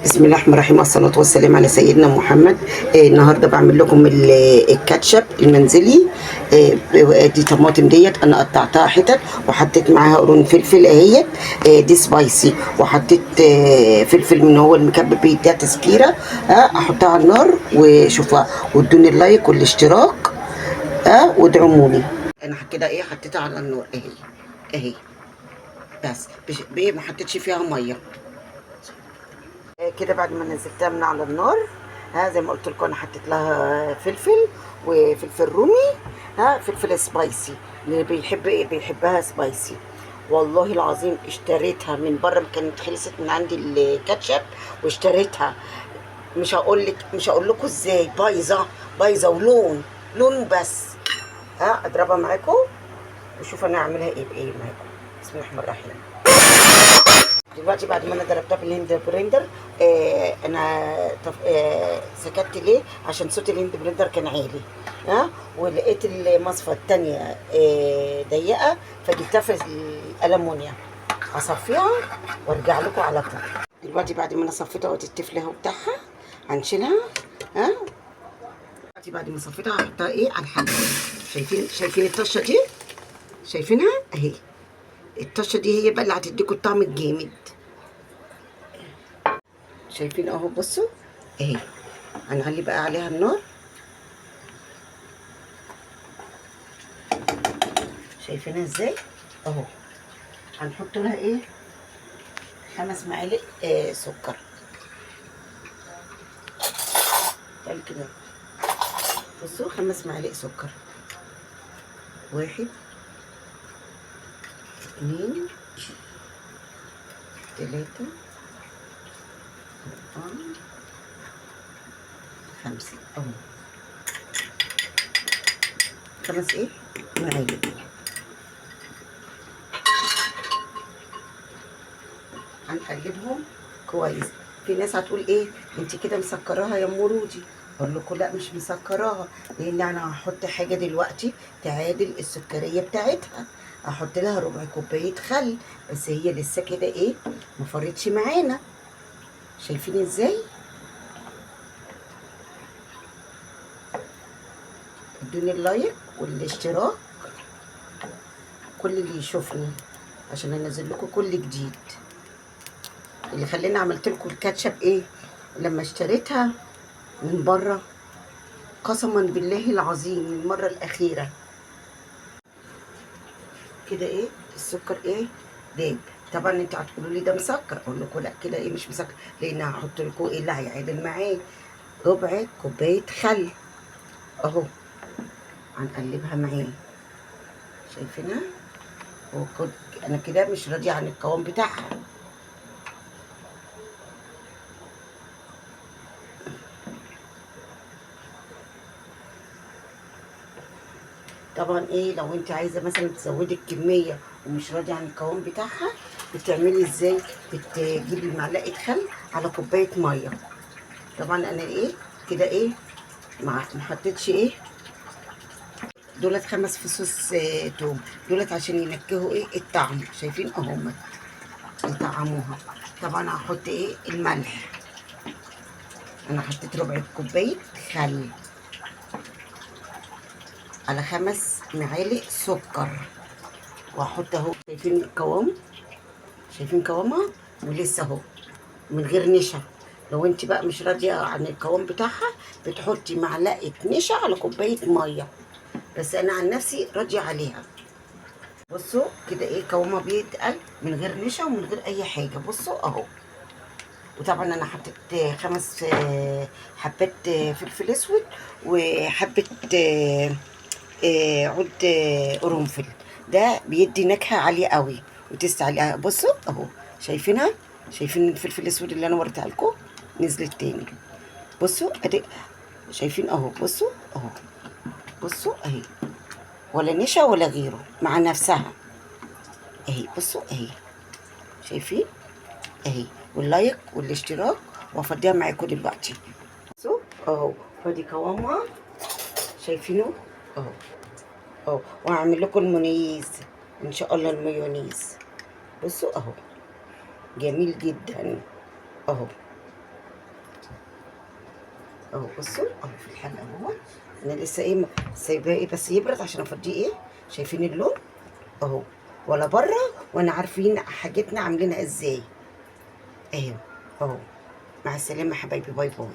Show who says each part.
Speaker 1: بسم الله الرحمن الرحيم، والصلاة والسلام على سيدنا محمد. النهارده بعمل لكم الكاتشب المنزلي. دي طماطم ديت انا قطعتها حتت وحطيت معاها قرون فلفل اهيت. دي سبايسي، وحطيت فلفل من هو المكبب بيديها تسكيره. احطها على النار وشوفوا، وادوني اللايك والاشتراك. وادعموني. انا كده حطيتها على النار اهي اهي. بس ما حطيتش فيها ميه. كده بعد ما نزلتها من على النار، زي ما قلت لكم انا حطيت لها فلفل وفلفل رومي. فلفل سبايسي، اللي بيحب بيحبها سبايسي. والله العظيم اشتريتها من بره، كانت خلصت من عندي الكاتشب واشتريتها. مش هقول لكم ازاي، بايظه بايظه، لون بس. اضربها معاكم وشوف انا هعملها ايه بايه معاكم. بسم الله الرحمن الرحيم. دلوقتي بعد ما انا ضربتها بالهند بريندر، انا سكت ليه؟ عشان صوت الهند بريندر كان عالي. ولقيت المصفى التانية ضيقه، فجبتها في الالمونيا. هصفيها وارجع لكم على طول. دلوقتي بعد ما انا صفيتها وتتفل اهو بتاعها، هنشيلها. دلوقتي بعد ما صفيتها هحطها على الحله. شايفين الطشه دي؟ شايفينها اهي. الطشه دي هي بقى اللي هتديكوا الطعم الجامد. شايفين اهو، بصوا اهي. هنعلي بقى عليها النار. شايفينها ازاي اهو. هنحط لها 5 معالق سكر. تعالوا كده، بصوا 5 معالق سكر. 1 2 3 4 5 اهو. 5 معالق. هنقلبهم كويس. في ناس هتقول انت كده مسكراها يا ام رودي. اقول لكم لا، مش مسكراها، لان انا هحط حاجه دلوقتي تعادل السكريه بتاعتها. هحط لها ربع كوبايه خل، بس هي لسه كده ما فرتش معانا. شايفين ازاي؟ ادوني اللايك والاشتراك كل اللي يشوفني، عشان انزل لكم كل جديد. اللي خلاني عملت لكم الكاتشب لما اشتريتها من بره، قسما بالله العظيم المره الاخيره كده السكر داب. طبعا انتوا هتقولوا لي ده مسكر، اقول لكم لا، كده مش مسكر، لان هحط لكم اللي هيعادل معاه ربع كوبايه خل اهو. هنقلبها معاه. شايفينها؟ انا كده مش راضيه عن القوام بتاعها. طبعا لو انت عايزه مثلا تزودي الكميه ومش راضيه عن القوام بتاعها، بتعملي ازاي؟ بتجيبي معلقه خل على كوبايه ميه. طبعا انا كده ما حطيتش دولت 5 فصوص توم. دولت عشان ينكهوا الطعم. شايفين اهم يطعموها. طبعا هحط الملح. انا حطيت ربع كوبايه خل على 5 معالق سكر، واحط اهو. شايفين القوام؟ شايفين قوامها؟ ولسه اهو من غير نشا. لو انت بقى مش راضيه عن القوام بتاعها، بتحطي معلقه نشا على كوبايه ميه، بس انا عن نفسي راضيه عليها. بصوا كده قوامها بيتقل من غير نشا ومن غير اي حاجه. بصوا اهو. وطبعا انا حطيت 5 حبات فلفل اسود، وحبه عود قرنفل. ده بيدي نكهه عاليه قوي وتست عليها. بصوا اهو. شايفينها؟ شايفين الفلفل الاسود اللي انا وريتها لكم؟ نزلت تاني. بصوا ادي. شايفين اهو؟ بصوا اهو. بصوا اهي، ولا نشا ولا غيره، مع نفسها اهي. بصوا اهي. شايفين اهي؟ واللايك والاشتراك، وافضيها معاكم دلوقتي. بصوا اهو، فادي قوامها. شايفينه اهو اهو. وهعمل لكم المونيز ان شاء الله، المايونيز. بصوا اهو، جميل جدا اهو. اهو بصوا اهو في الحله اهو. انا لسه ايه سايباه ايه بس يبرد عشان افضيه ايه. شايفين اللون اهو ولا بره، وانا عارفين حاجتنا عاملينها ازاي اهو. اهو مع السلامه حبايبي، باي باي.